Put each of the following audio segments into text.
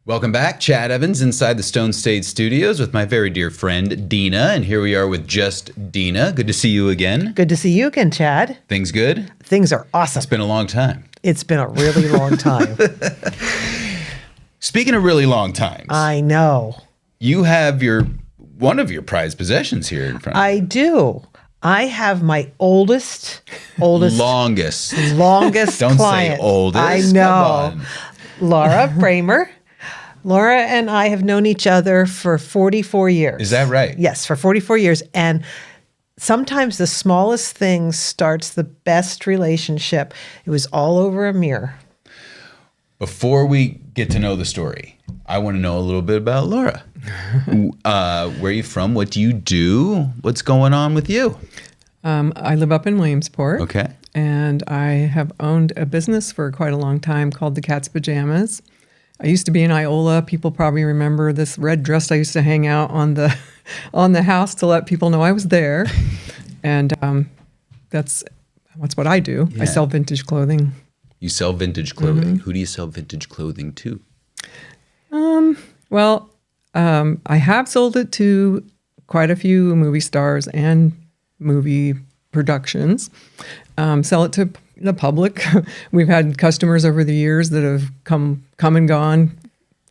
Welcome back. Chad Evans inside the Stone State Studios with my very dear friend, Dena. And here we are with Just Dena. Good to see you again. Good to see you again, Chad. Things good? Things are awesome. It's been a long time. It's been a really long time. Speaking of really long times. I know. You have one of your prized possessions here in front of you. I do. I have my longest Don't client. say oldest. I know. Laura Brehmer. Laura and I have known each other for 44 years. Is that right? Yes, for 44 years. And sometimes the smallest thing starts the best relationship. It was all over a mirror. Before we get to know the story, I want to know a little bit about Laura. Where are you from? What do you do? What's going on with you? I live up in Williamsport. Okay. And I have owned a business for quite a long time called the Cat's Pajamas. I used to be in Iola. People probably remember this red dress I used to hang out on the house to let people know I was there. And that's what I do. Yeah. I sell vintage clothing. You sell vintage clothing. Who do you sell vintage clothing to? I have sold it to quite a few movie stars and movie productions. Sell it to the public. We've had customers over the years that have come and gone,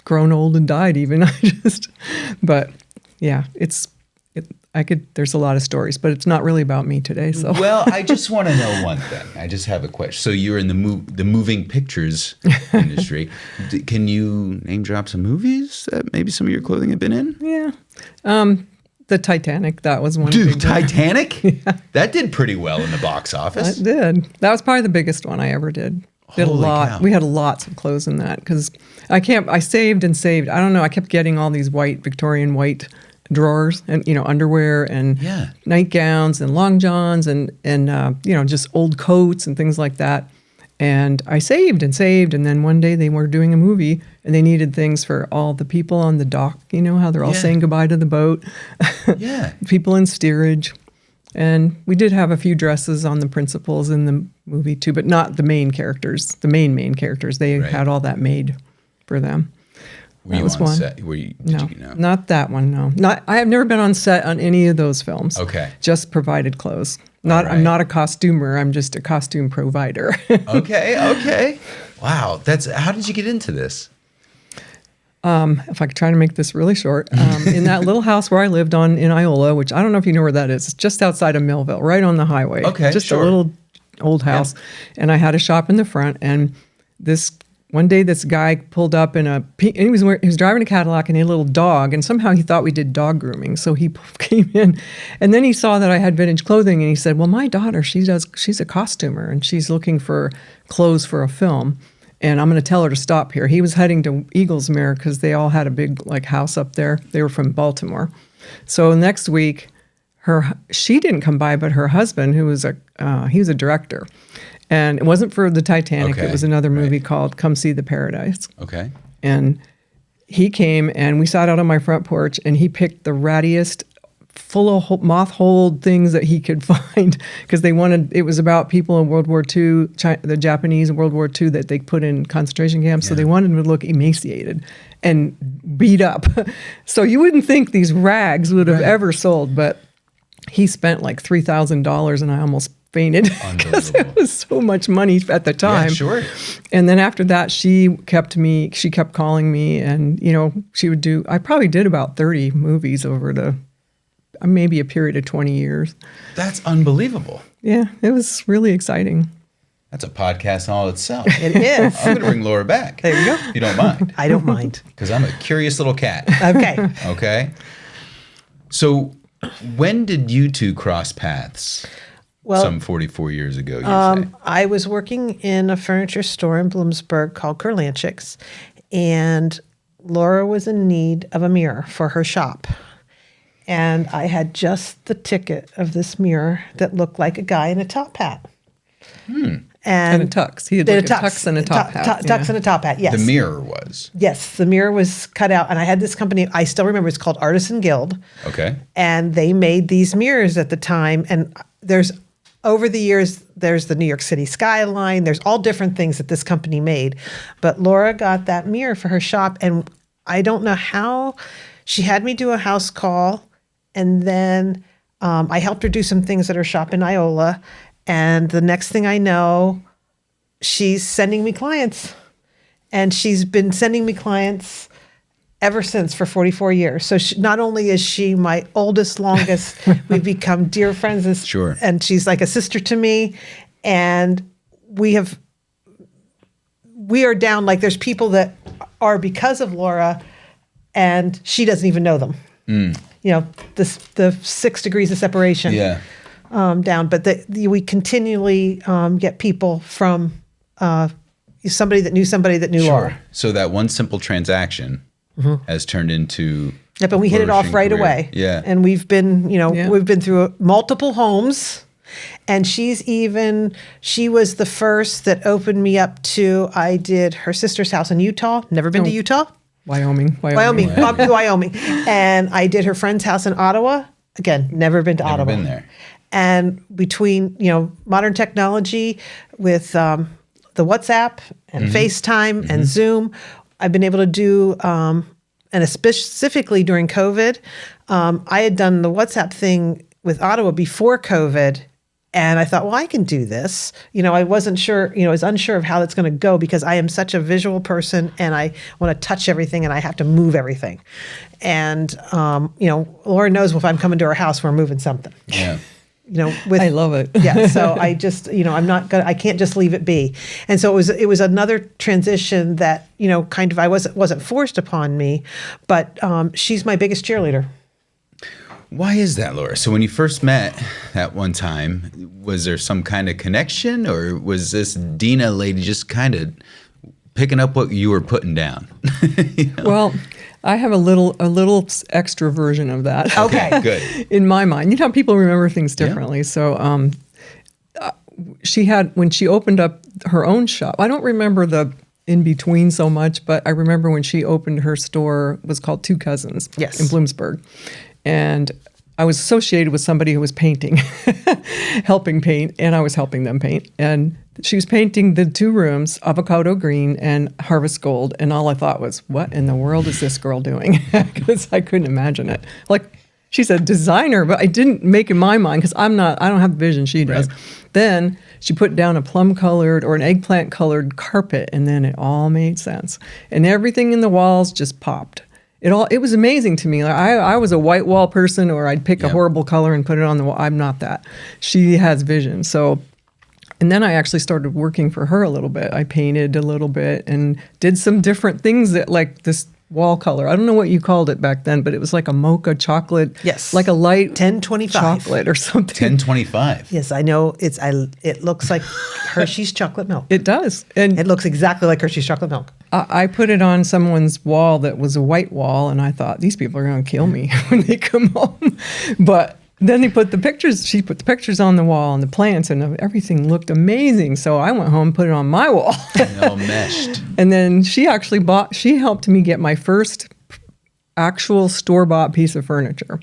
grown old and died even. But yeah, there's a lot of stories, but it's not really about me today. So Well, I just want to know one thing. I just have a question. So you're in the moving pictures industry. Can you name drop some movies that maybe some of your clothing have been in? Yeah. The Titanic, that was one. Dude, Titanic? Yeah. That did pretty well in the box office. It did. That was probably the biggest one I ever did. Did Holy a lot. cow. We had lots of clothes in that because I saved and saved. I don't know. I kept getting all these Victorian white drawers and, underwear and nightgowns and long johns and just old coats and things like that. And I saved and saved. And then one day they were doing a movie and they needed things for all the people on the dock. You know how they're all saying goodbye to the boat. Yeah. People in steerage. And we did have a few dresses on the principals in the movie too, but not the main characters, the main characters. They had all that made for them. Were you on set? No, not that one, no. I have never been on set on any of those films. Okay. Just provided clothes. I'm not a costumer. I'm just a costume provider. Okay. Wow. How did you get into this? If I could try to make this really short, in that little house where I lived in Iola, which I don't know if you know where that is. It's just outside of Millville, right on the highway. Okay, just sure. a little old house. Yeah. And I had a shop in the front. And one day this guy pulled up and he was driving a Cadillac and he had a little dog. And somehow he thought we did dog grooming. So he came in and then he saw that I had vintage clothing and he said, well, my daughter, she's a costumer and she's looking for clothes for a film. And I'm going to tell her to stop here. He was heading to Eaglesmere because they all had a big house up there. They were from Baltimore. So next week, she didn't come by, but her husband, who was he was a director, and it wasn't for the Titanic. Okay. It was another movie called Come See the Paradise. Okay. And he came and we sat out on my front porch and he picked the rattiest, full of moth-holed things that he could find because it was about people in World War II, the Japanese in World War II that they put in concentration camps. Yeah. So they wanted him to look emaciated and beat up. So you wouldn't think these rags would have ever sold, but he spent like $3,000 and I almost fainted because it was so much money at the time. Yeah, sure. And then after that, she kept calling me and, I probably did about 30 movies over maybe a period of 20 years. That's unbelievable. Yeah, it was really exciting. That's a podcast in all itself. It is. I'm going to bring Laura back. There you go. If you don't mind. I don't mind. Because I'm a curious little cat. Okay. So when did you two cross paths? Well, some 44 years ago, you say. I was working in a furniture store in Bloomsburg called Kurlanchik's, and Laura was in need of a mirror for her shop. And I had just the ticket of this mirror that looked like a guy in a top hat. And a tux. He had a tux and a top hat. Tux and a top hat, yes. The mirror was. Yes, the mirror was cut out. And I had this company, I still remember, it's called Artisan Guild. Okay. And they made these mirrors at the time. And over the years, there's the New York City skyline. There's all different things that this company made. But Laura got that mirror for her shop. And I don't know how she had me do a house call, and then I helped her do some things at her shop in Iola. And the next thing I know, she's sending me clients. And she's been sending me clients ever since for 44 years. So not only is she my oldest, longest, we've become dear friends. Sure. And she's like a sister to me. And we are down, like there's people that are because of Laura and she doesn't even know them. The 6 degrees of separation down. But we continually get people from somebody that knew Laura. So that one simple transaction has turned into Yep, and we hit it off right away. Yeah. And we've been, we've been through multiple homes. And she was the first that opened me up to, I did her sister's house in Utah. Never been to Utah. Wyoming. Up to Wyoming. And I did her friend's house in Ottawa. Again, never been to Ottawa. Never been there. And between, modern technology with the WhatsApp and FaceTime and Zoom, I've been able to do, and specifically during COVID, I had done the WhatsApp thing with Ottawa before COVID. And I thought, well, I can do this. I wasn't sure, I was unsure of how that's going to go because I am such a visual person and I want to touch everything and I have to move everything. And, Laura knows if I'm coming to her house, we're moving something. Yeah. I love it. Yeah. So I just, I can't just leave it be. And so it was another transition that, kind of, wasn't forced upon me, but she's my biggest cheerleader. Why is that, Laura? So when you first met that one time, was there some kind of connection, or was this Dena lady just kind of picking up what you were putting down? Well, I have a little extra version of that. Okay, good. In my mind, how people remember things differently. Yeah. So she had, when she opened up her own shop, I don't remember the in between so much, but I remember when she opened her store, it was called Two Cousins in Bloomsburg. And I was associated with somebody who was painting, helping paint, and I was helping them paint. And she was painting the 2 rooms, avocado green and harvest gold. And all I thought was, what in the world is this girl doing? Because I couldn't imagine it. Like, she's a designer, but I didn't make in my mind because I don't have the vision she does. Right. Then she put down a plum-colored or an eggplant-colored carpet, and then it all made sense. And everything in the walls just popped. It was amazing to me. Like I was a white wall person, or I'd pick a horrible color and put it on the wall. I'm not that. She has vision. So, and then I actually started working for her a little bit. I painted a little bit and did some different things that, like this wall color. I don't know what you called it back then, but it was like a mocha chocolate. Yes. Like a light 1025 chocolate or something. 1025. Yes, I know. It looks like Hershey's chocolate milk. It does. And it looks exactly like Hershey's chocolate milk. I put it on someone's wall that was a white wall, and I thought, these people are going to kill me when they come home. But then she put the pictures on the wall and the plants, and everything looked amazing. So I went home and put it on my wall. All meshed. And then she helped me get my first actual store-bought piece of furniture.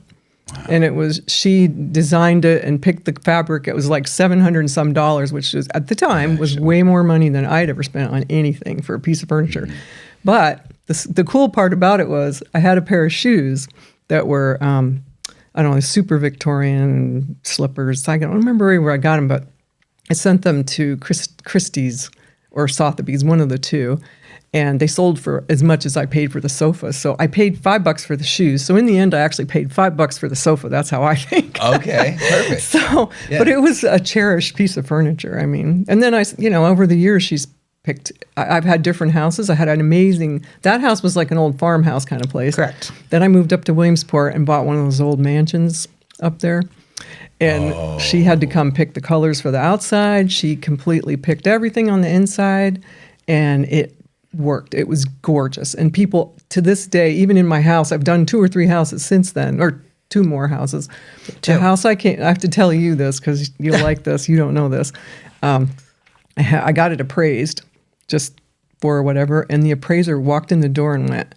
Wow. And she designed it and picked the fabric. It was like $700 and some, which was at the time was way more money than I'd ever spent on anything for a piece of furniture. Mm-hmm. But the cool part about it was I had a pair of shoes that were, I don't know, super Victorian slippers. I don't remember where I got them, but I sent them to Christie's or Sotheby's, one of the two. And they sold for as much as I paid for the sofa. So I paid $5 for the shoes. So in the end, I actually paid $5 for the sofa. That's how I think. Okay, perfect. So, yeah. But it was a cherished piece of furniture. I mean, and then over the years, she's picked. I've had different houses. I had an amazing. That house was like an old farmhouse kind of place. Correct. Then I moved up to Williamsport and bought one of those old mansions up there. And she had to come pick the colors for the outside. She completely picked everything on the inside, and it worked. It was gorgeous. And people to this day, even in my house, I've done 2 or 3 houses since then, or 2 more houses. The house I have to tell you this because you'll like this. You don't know this. I got it appraised just for whatever. And the appraiser walked in the door and went,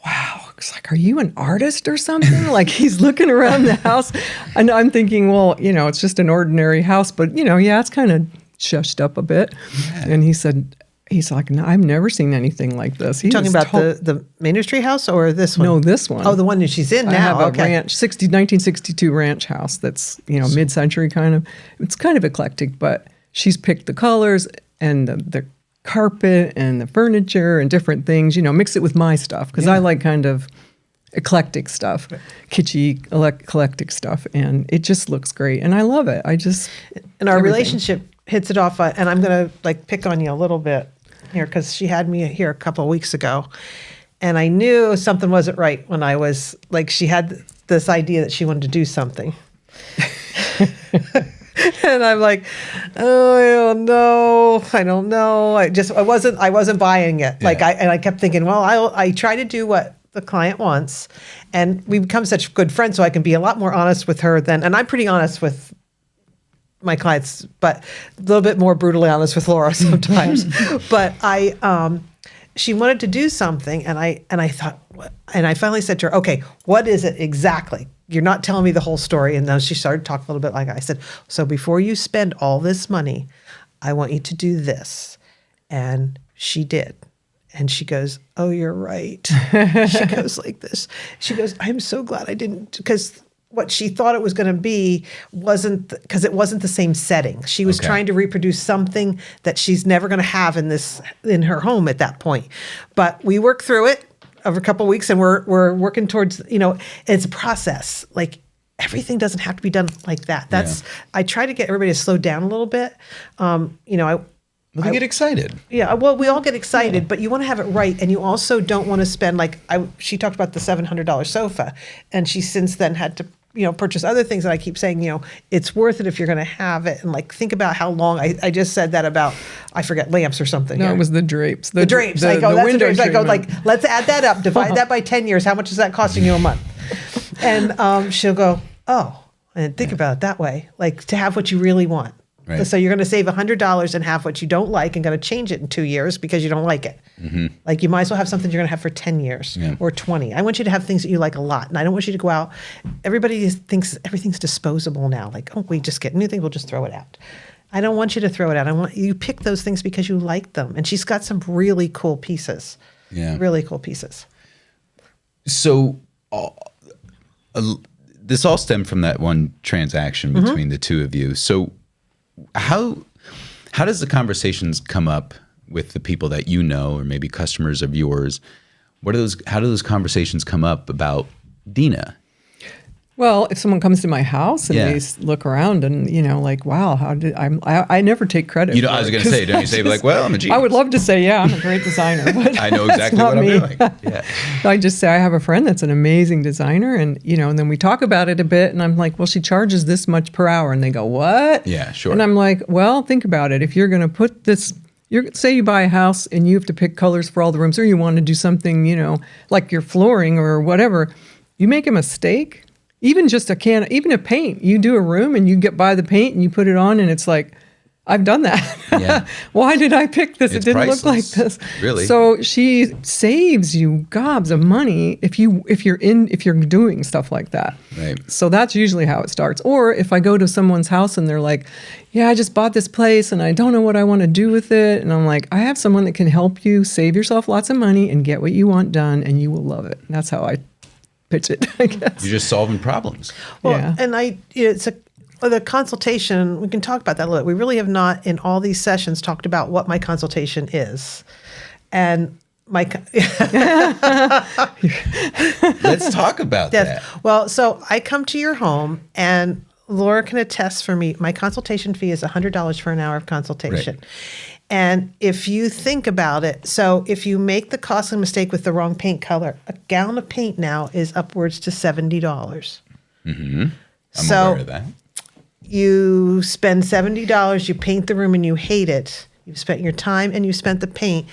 wow. It's like, are you an artist or something? Like he's looking around the house. And I'm thinking, well, it's just an ordinary house. But, it's kind of shushed up a bit. Yeah. And he said, he's like, no, I've never seen anything like this. He's Talking about the Main Street house or this one? No, this one. Oh, the one that she's in now. I have a okay. ranch, 1962 ranch house that's, mid-century kind of. It's kind of eclectic, but she's picked the colors and the carpet and the furniture and different things, mix it with my stuff because I like kind of eclectic stuff, kitschy, eclectic stuff, and it just looks great. And I love it. And our relationship hits it off, and I'm going to pick on you a little bit here because she had me here a couple of weeks ago, and I knew something wasn't right when I was she had this idea that she wanted to do something. And I'm like, oh, I don't know. I wasn't buying it. Yeah. I kept thinking, well, I try to do what the client wants, and we become such good friends, so I can be a lot more honest with her and I'm pretty honest with my clients, but a little bit more brutally honest with Laura sometimes. But she wanted to do something, and I thought, and I finally said to her, okay, what is it exactly? You're not telling me the whole story. And then she started talking a little bit like I said, so before you spend all this money, I want you to do this. And she did. And she goes, oh, you're right. She goes like this. She goes, I'm so glad I didn't, because what she thought it was going to be wasn't, because it wasn't the same setting. She was trying to reproduce something that she's never going to have in her home at that point. But we worked through it over a couple of weeks, and we're working towards, it's a process. Everything doesn't have to be done like that. I try to get everybody to slow down a little bit. They get excited. Yeah, well, we all get excited, but you want to have it right, and you also don't want to spend she talked about the $700 sofa, and she since then had to purchase other things. And I keep saying, it's worth it if you're going to have it, and think about how long. I just said that about I forget lamps or something. No, it was the drapes. The drapes. The that's the drapes. Let's add that up. Divide that by 10 years. How much is that costing you a month? And she'll go, oh, and think about it that way, to have what you really want. Right. So you're going to save $100 and have what you don't like and going to change it in 2 years because you don't like it. Mm-hmm. You might as well have something you're going to have for 10 years or 20. I want you to have things that you like a lot. And I don't want you to go out. Everybody thinks everything's disposable now. We just get new things, we'll just throw it out. I don't want you to throw it out. I want you pick those things because you like them. And she's got some really cool pieces. Yeah. Really cool pieces. So this all stemmed from that one transaction between the two of you. So how does the conversations come up with the people that or maybe customers of yours? How do those conversations come up about Dena? Well, if someone comes to my house and they look around and, wow, how did I never take credit. I was going to say, don't you say well, I'm a genius. I would love to say, I'm a great designer. But I know exactly what I'm doing. Yeah. I just say I have a friend that's an amazing designer, and, and then we talk about it a bit, and I'm like, well, she charges this much per hour. And they go, what? Yeah, sure. And I'm like, well, think about it. If you're going to put this, say you buy a house and you have to pick colors for all the rooms, or you want to do something, like your flooring or whatever, you make a mistake. Even just even a paint, you do a room and you buy the paint and you put it on and it's like, I've done that. Yeah. Why did I pick this? It didn't look like this. Really? So she saves you gobs of money if you're doing stuff like that. Right. So that's usually how it starts. Or if I go to someone's house and they're like, yeah, I just bought this place and I don't know what I want to do with it. And I'm like, I have someone that can help you save yourself lots of money and get what you want done, and you will love it. And that's how I pitch it, I guess. You're just solving problems. Well, and the consultation, we can talk about that a little bit. We really have not, in all these sessions, talked about what my consultation is. And let's talk about that. Well, so I come to your home, and Laura can attest for me, my consultation fee is $100 for an hour of consultation. Right. And if you think about it, so if you make the costly mistake with the wrong paint color, a gallon of paint now is upwards to $70. Mm-hmm. I'm aware of that. You spend $70, you paint the room and you hate it. You've spent your time and you spent the paint.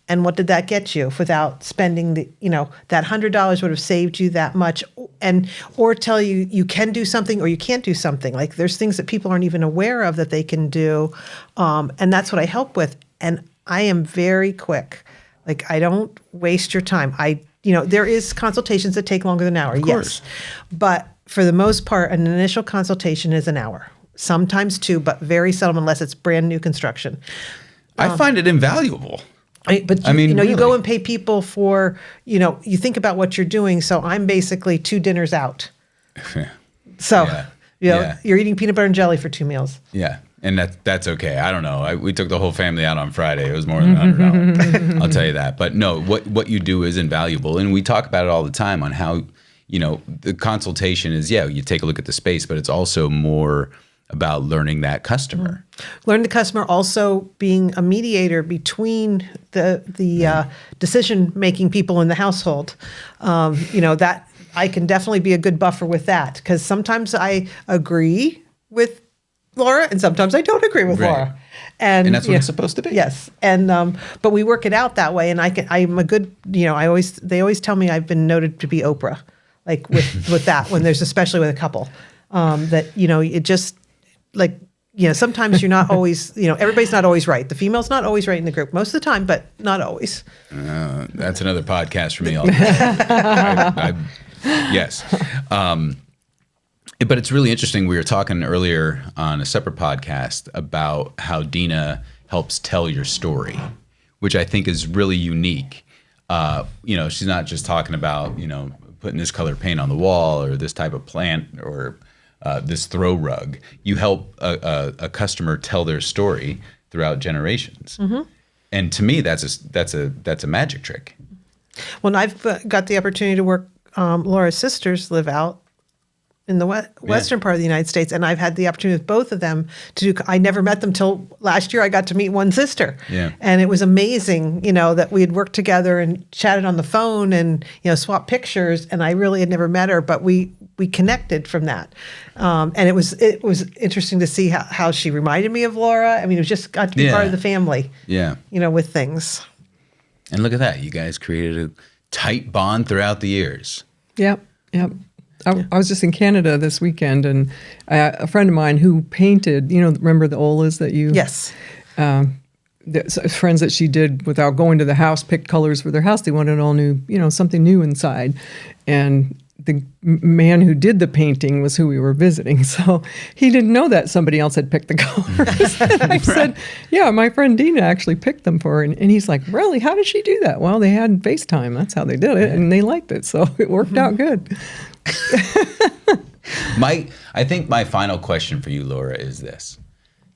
And what did that get you without spending that $100 would have saved you that much, or tell you you can do something or you can't do something. There's things that people aren't even aware of that they can do. And that's what I help with. And I am very quick. I don't waste your time. There is consultations that take longer than an hour. Of course. Yes. But for the most part, an initial consultation is an hour, sometimes 2, but very seldom unless it's brand new construction. I find it invaluable. But I mean, you really. go and pay people for, you think about what you're doing. So I'm basically 2 dinners out. So, Yeah. you're eating peanut butter and jelly for 2 meals. Yeah. And that's okay. I don't know. We took the whole family out on Friday. It was more than $100. I'll tell you that. But no, what you do is invaluable. And we talk about it all the time on how, the consultation is, you take a look at the space, but it's also more about learning that customer. Learn the customer, also being a mediator between the decision-making people in the household. That I can definitely be a good buffer with that, because sometimes I agree with Laura and sometimes I don't agree with Right. Laura. And that's what it's supposed to be. Yes. And but we work it out that way, and I'm a good, they always tell me I've been noted to be Oprah, like with that, when there's, especially with a couple, that it just, like, sometimes you're not always, everybody's not always right. The female's not always right in the group most of the time, but not always. That's another podcast for me. Yes. But it's really interesting. We were talking earlier on a separate podcast about how Dena helps tell your story, which I think is really unique. She's not just talking about, putting this color paint on the wall or this type of plant or this throw rug. You help a customer tell their story throughout generations. Mm-hmm. And to me, that's a magic trick. Well, I've got the opportunity to work. Laura's sisters live out in the western part of the United States, and I've had the opportunity with both of them to do. I never met them till last year. I got to meet one sister, and it was amazing. That we had worked together and chatted on the phone and swapped pictures. And I really had never met her, but we connected from that. And it was interesting to see how she reminded me of Laura. I mean, it was just got to be part of the family. Yeah, with things. And look at that, you guys created a tight bond throughout the years. Yep. I was just in Canada this weekend, and a friend of mine who painted, remember the Olas that you... Yes. Friends that she did without going to the house, picked colors for their house. They wanted all new, something new inside. And the man who did the painting was who we were visiting. So he didn't know that somebody else had picked the colors. And I said, yeah, my friend Dena actually picked them for her. And he's like, really? How did she do that? Well, they had FaceTime. That's how they did it. And they liked it. So it worked out good. I think my final question for you, Laura, is this.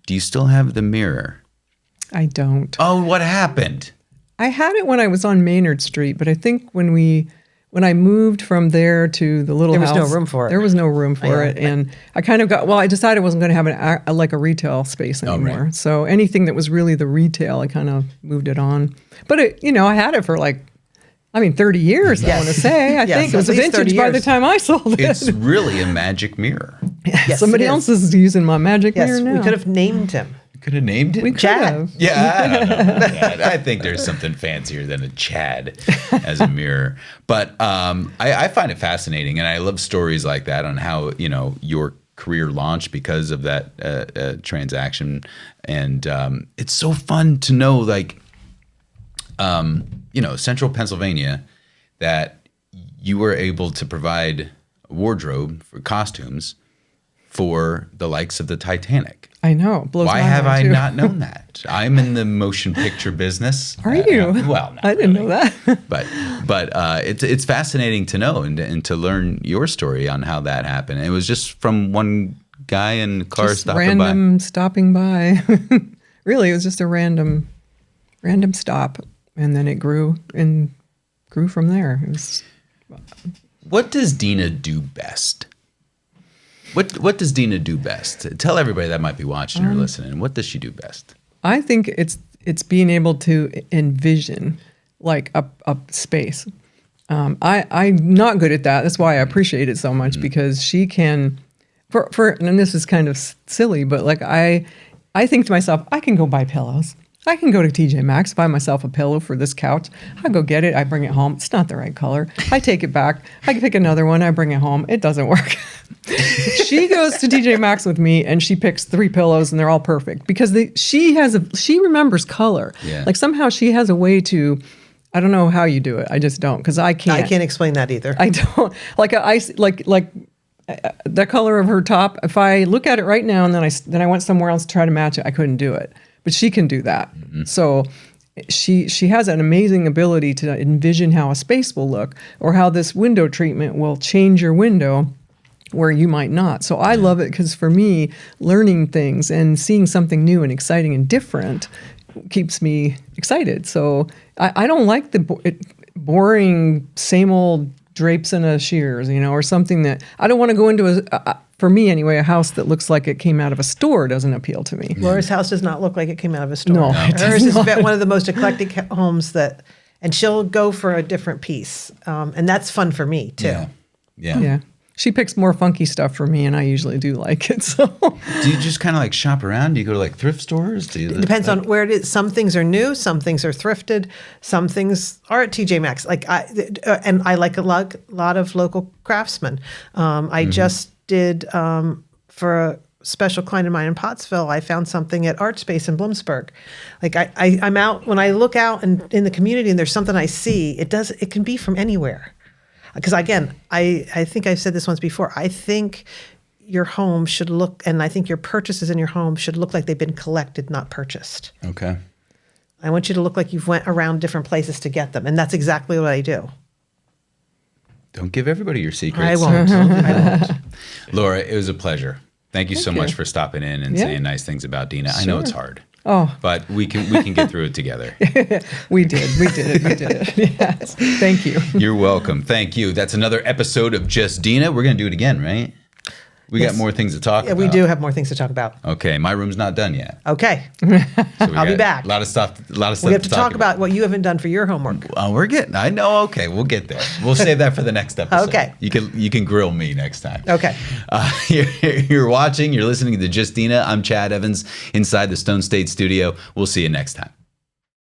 Do you still have the mirror? I don't. Oh, what happened? I had it when I was on Maynard Street, but I think when I moved from there to the little house, there was no room for it. There was no room for it, and I kind of I decided I wasn't going to have a retail space anymore. Right. So anything that was really the retail, I kind of moved it on. But I had it for 30 years, Yes. I want to say. I think it was a vintage by the time I sold it. It's really a magic mirror. Yes, Somebody else is using my magic mirror now. We could have named him. Could have named it. We could Chad. have. Yeah, I don't know. Chad. I think there's something fancier than a Chad as a mirror. But I find it fascinating, and I love stories like that on how your career launched because of that transaction. And it's so fun to know, Central Pennsylvania, that you were able to provide a wardrobe for costumes for the likes of the Titanic. I know. It blows Why my have I mind, too. not known that? I'm in the motion picture business. Are you? Well, not I didn't really. know that. But it's fascinating to know and to learn your story on how that happened. It was just from one guy in the car Just stopping random stopping by. Really, it was just a random stop, and then it grew from there. It was. What does Dena do best? What does Dena do best? Tell everybody that might be watching or listening. What does she do best? I think it's being able to envision a space. I'm not good at that. That's why I appreciate it so much, because she can. And this is kind of silly, but I think to myself, I can go buy pillows. I can go to TJ Maxx, buy myself a pillow for this couch. I go get it. I bring it home. It's not the right color. I take it back. I can pick another one. I bring it home. It doesn't work. She goes to TJ Maxx with me, and she picks 3 pillows, and they're all perfect because she remembers color. Yeah. Somehow she has a way to. I don't know how you do it. I just don't, because I can't. I can't explain that either. I don't the color of her top. If I look at it right now and then I went somewhere else to try to match it, I couldn't do it. but she can do that. So she has an amazing ability to envision how a space will look or how this window treatment will change your window where you might not. So I love it because for me, learning things and seeing something new and exciting and different keeps me excited. So I don't like the boring, same old drapes and a shears, or something that I don't want to go into for me anyway, a house that looks like it came out of a store doesn't appeal to me. Laura's house does not look like it came out of a store. No, it Hers does is not. one of the most eclectic homes and she'll go for a different piece. And that's fun for me too. Yeah. She picks more funky stuff for me, and I usually do like it. So, do you just kind of like shop around? Do you go to like thrift stores? It depends on where it is. Some things are new, some things are thrifted, some things are at TJ Maxx. And I like a lot of local craftsmen. I just did for a special client of mine in Pottsville. I found something at Art Space in Bloomsburg. Like I'm out when I look out and in the community, and there's something I see. It can be from anywhere. Because again, I think I've said this once before. I think your home should look, and I think your purchases in your home should look like they've been collected, not purchased. Okay. I want you to look like you've went around different places to get them, and that's exactly what I do. Don't give everybody your secrets. I won't. I won't. Laura, it was a pleasure. Thank you so much for stopping in and saying nice things about Dena. I know it's hard. Oh, but we can get through it together. We did it. Yes. Thank you. You're welcome. Thank you. That's another episode of Just Dena. We're going to do it again, right? We got more things to talk about. We do have more things to talk about. Okay, my room's not done yet. Okay. So I'll be back. A lot of stuff. We have to talk about what you haven't done for your homework. We're getting. I know. Okay, we'll get there. We'll save that for the next episode. Okay. You can grill me next time. Okay. You're watching. You're listening to Just Dena. I'm Chad Evans inside the Stone State Studio. We'll see you next time.